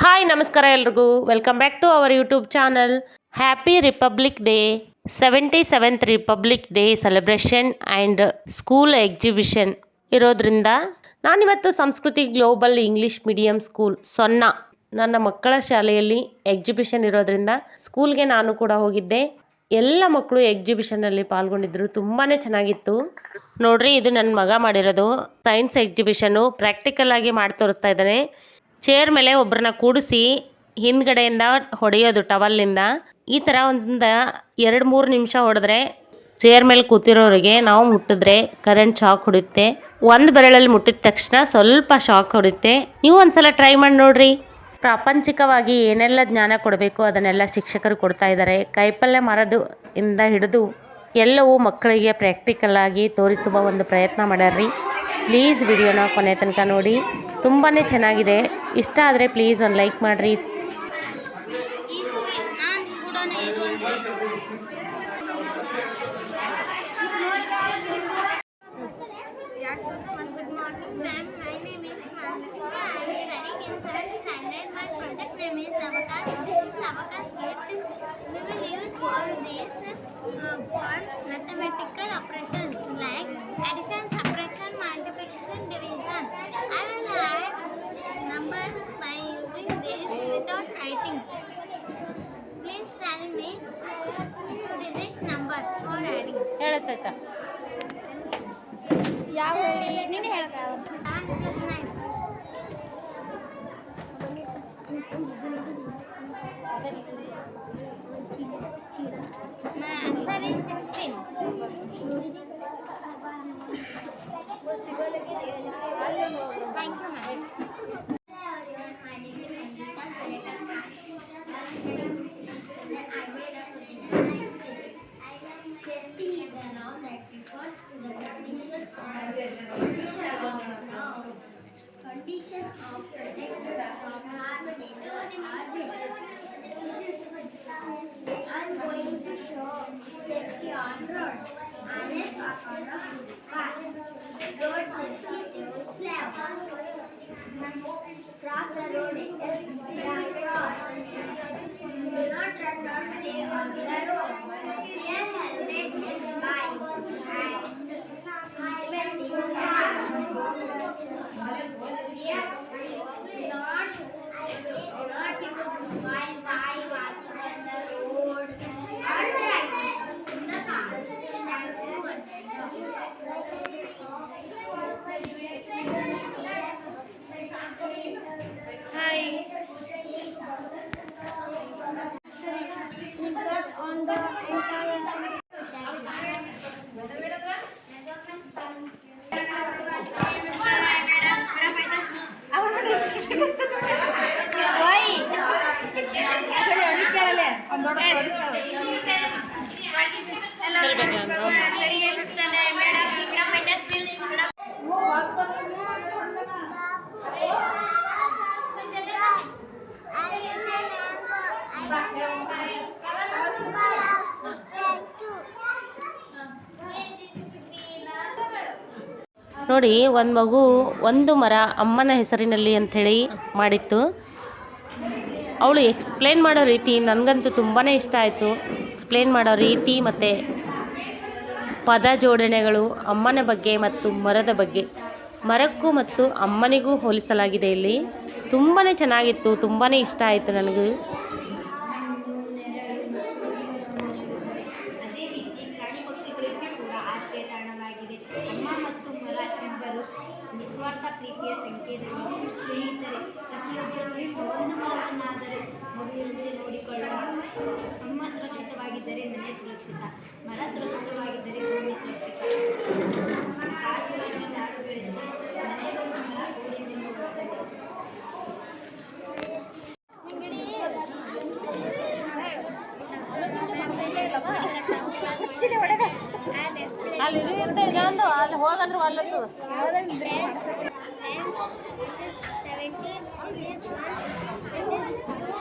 Hi ನಮಸ್ಕಾರ ಎಲ್ರಿಗೂ welcome back to our YouTube channel. Happy republic day. 77th republic day celebration and school exhibition ಇರೋದ್ರಿಂದ ನಾನಿವತ್ತು Samskruthi global English medium school ಸೊನ್ನ ನನ್ನ ಮಕ್ಕಳ ಶಾಲೆಯಲ್ಲಿ ಎಕ್ಸಿಬಿಷನ್ ಇರೋದ್ರಿಂದ ಸ್ಕೂಲ್ಗೆ ನಾನು ಕೂಡ ಹೋಗಿದ್ದೆ. ಎಲ್ಲ ಮಕ್ಕಳು ಎಕ್ಸಿಬಿಷನಲ್ಲಿ ಪಾಲ್ಗೊಂಡಿದ್ದರು. ತುಂಬಾ ಚೆನ್ನಾಗಿತ್ತು ನೋಡ್ರಿ. ಇದು ನನ್ನ ಮಗ ಮಾಡಿರೋದು ಸೈನ್ಸ್ ಎಕ್ಸಿಬಿಷನ್ನು. ಪ್ರಾಕ್ಟಿಕಲ್ ಆಗಿ ಮಾಡಿ ತೋರಿಸ್ತಾ ಇದ್ದಾನೆ. ಚೇರ್ ಮೇಲೆ ಒಬ್ಬರನ್ನ ಕೂಡಿಸಿ ಹಿಂದ್ಗಡೆಯಿಂದ ಹೊಡೆಯೋದು ಟವಲ್ಲಿಂದ. ಈ ಥರ ಒಂದು 2-3 ನಿಮಿಷ ಹೊಡೆದ್ರೆ ಚೇರ್ ಮೇಲೆ ಕೂತಿರೋರಿಗೆ ನಾವು ಮುಟ್ಟಿದ್ರೆ ಕರೆಂಟ್ ಶಾಕ್ ಹೊಡುತ್ತೆ. ಒಂದು ಬೆರಳಲ್ಲಿ ಮುಟ್ಟಿದ ತಕ್ಷಣ ಸ್ವಲ್ಪ ಶಾಕ್ ಹೊಡುತ್ತೆ. ನೀವು ಒಂದ್ಸಲ ಟ್ರೈ ಮಾಡಿ ನೋಡ್ರಿ. ಪ್ರಾಪಂಚಿಕವಾಗಿ ಏನೆಲ್ಲ ಜ್ಞಾನ ಕೊಡಬೇಕು ಅದನ್ನೆಲ್ಲ ಶಿಕ್ಷಕರು ಕೊಡ್ತಾ ಇದ್ದಾರೆ. ಕೈಪಲ್ಯ ಮರದು ಇಂದ ಹಿಡಿದು ಎಲ್ಲವೂ ಮಕ್ಕಳಿಗೆ ಪ್ರಾಕ್ಟಿಕಲ್ ಆಗಿ ತೋರಿಸುವ ಒಂದು ಪ್ರಯತ್ನ ಮಾಡ್ಯಾರ್ರಿ. ಪ್ಲೀಸ್ ವಿಡಿಯೋನ ಕೊನೆ ತನಕ ನೋಡಿ. ತುಂಬಾ ಚೆನ್ನಾಗಿದೆ. ಇಷ್ಟ ಆದರೆ ಪ್ಲೀಸ್ ಒಂದು ಲೈಕ್ ಮಾಡಿರಿ. Mathematical operations like addition, subtraction, multiplication, division. I will add numbers by using this without writing. Please tell me 2-digit numbers for adding. ಹೇಳ ಸೈತ ಯಾವ ನೀನು ಹೇಳ್ತಾ 7 plus 9. My answer is 16. Thank you, ma'am. Safety is a noun that refers to the condition of protection from harm, danger, or I'm going to show safety on road. Honest walk on the footpath. Road safety saves lives. Cross the road at cross. Do not run on the road. Wear helmet and bike. And seatbelt in car. Here, not use mobile while walking on the road or driving in the car. Thank you. Hi. Focus on the entire ನೋಡಿ, ಒಂದು ಮಗು ಒಂದು ಮರ ಅಮ್ಮನ ಹೆಸರಿನಲ್ಲಿ ಅಂಥೇಳಿ ಮಾಡಿತ್ತು. ಅವಳು ಎಕ್ಸ್ಪ್ಲೇನ್ ಮಾಡೋ ರೀತಿ ನನಗಂತೂ ತುಂಬಾ ಇಷ್ಟ ಆಯಿತು. ಎಕ್ಸ್ಪ್ಲೇನ್ ಮಾಡೋ ರೀತಿ ಮತ್ತು ಪದ ಜೋಡಣೆಗಳು ಅಮ್ಮನ ಬಗ್ಗೆ ಮತ್ತು ಮರದ ಬಗ್ಗೆ, ಮರಕ್ಕೂ ಮತ್ತು ಅಮ್ಮನಿಗೂ ಹೋಲಿಸಲಾಗಿದೆ ಇಲ್ಲಿ. ತುಂಬಾ ಚೆನ್ನಾಗಿತ್ತು. ತುಂಬಾ ಇಷ್ಟ ಆಯಿತು ನನಗೂ. ಅದೇ ರೀತಿ ಪ್ರಾಣಿ ಪಕ್ಷಿಗಳಿಗೆ ಕೂಡ ಆಶ್ರಯ ತಾಣವಾಗಿದೆ. ಅಮ್ಮ ಮತ್ತು ಮರ ಇಬ್ಬರು ನಿಸ್ವಾರ್ಥ ಪ್ರೀತಿಯ ಸಂಕೇತಗಳು. ಸ್ನೇಹಿತರೆ, ಪ್ರತಿಯೊಬ್ಬರೂ ಒಂದು ಮರವನ್ನಾದರೂ ಮಗುವಿನಂತೆ ನೋಡಿಕೊಳ್ಳುವ. ಅಮ್ಮ ಸುರಕ್ಷಿತವಾಗಿದ್ದರೆ ಮನೆ ಸುರಕ್ಷಿತ, ಮರ ಸುರಕ್ಷಿತವಾಗಿದ್ದರೆ ಭೂಮಿ ಸುರಕ್ಷಿತ. ಕಾಡು ಬೆಳೆಸಿ ನಾಡು ಬೆಳೆಸಿ ಮನೆಗೊಂದು ಮರ ಊರಿಗೊಂದು ಒಳ್ಳೆಯ. ಅಲ್ಲಿ ಅಲ್ಲಿ ಹೋಗಂದ್ರೆ ಅಲ್ಲತ್ತು. This is 17. This is 1. This is 2.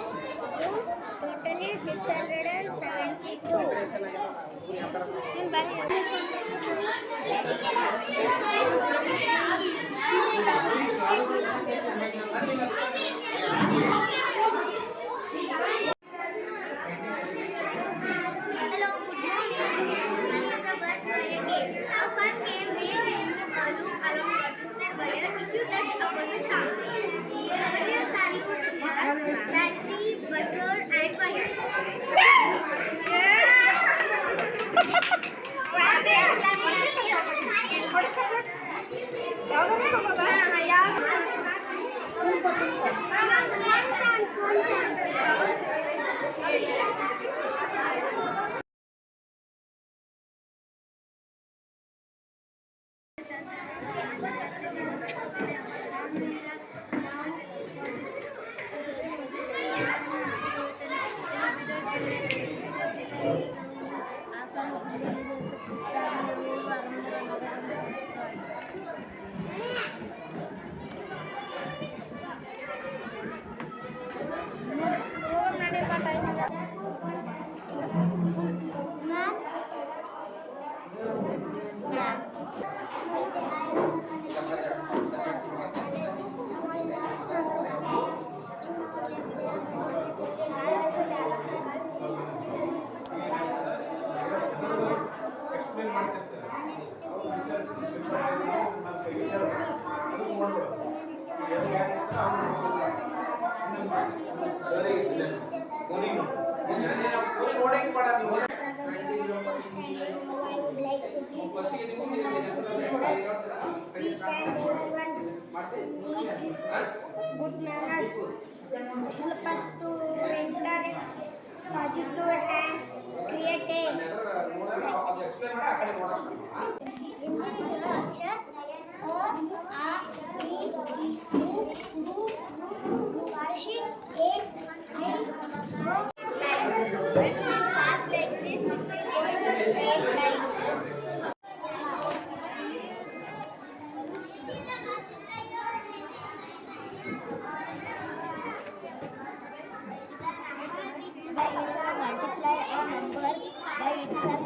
Totally 672. buzzard and fire. I would like to give each and everyone good manners. Help us to enter positive and create a English Akshara O A E I O ಭಾಷೆ A I O. When we pass like this, it will go in a straight line. Multiply a number by itself.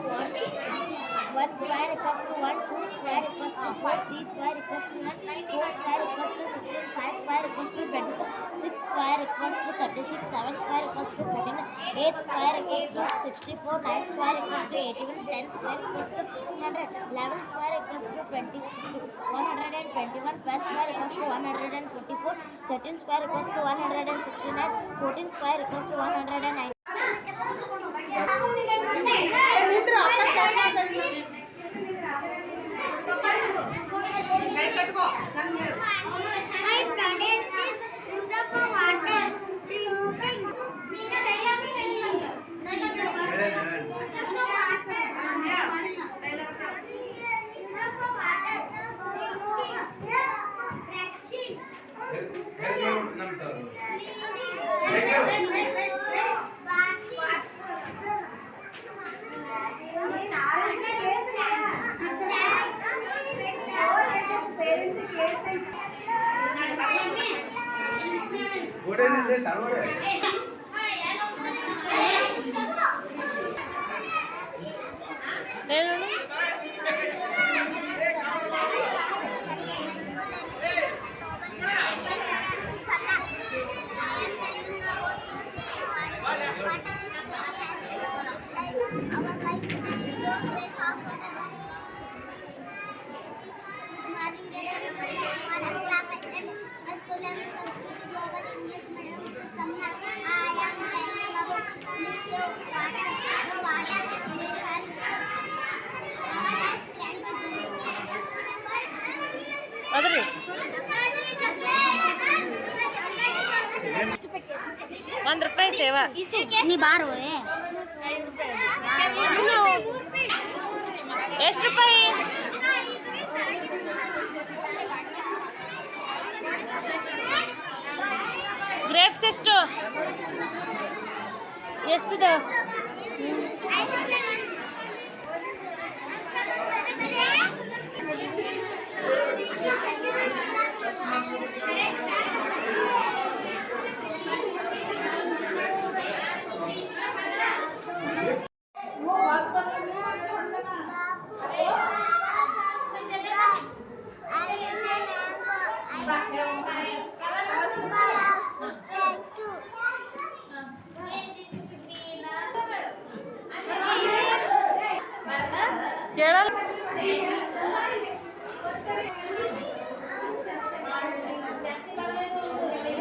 1 square equals to 1, 2 square equals to 4, 3 square equals to 9, 4 square equals to 16, 5 square equals to 24, 6 square equals to 36, 7 square equals to 14, 8 square equals to 64, 9 square equals to 81, 10 square equals to 100, 11 square equals to 121, 12 square equals to 144, 13 square equals to 169, 14 square equals to 109. ₹1 ಸೇವಾ ನೀ ಬಾರೋ ಎಷ್ಟು ರೂಪಾಯಿ? Grapes ಎಷ್ಟು ಎಷ್ಟಿದೆ? ಕೇಳಲ್ಲ.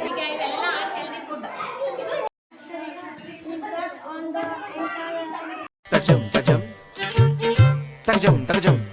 ಈಗ ಇವೆಲ್ಲ unhealthy food. Takajum, takajum, takajum, takajum.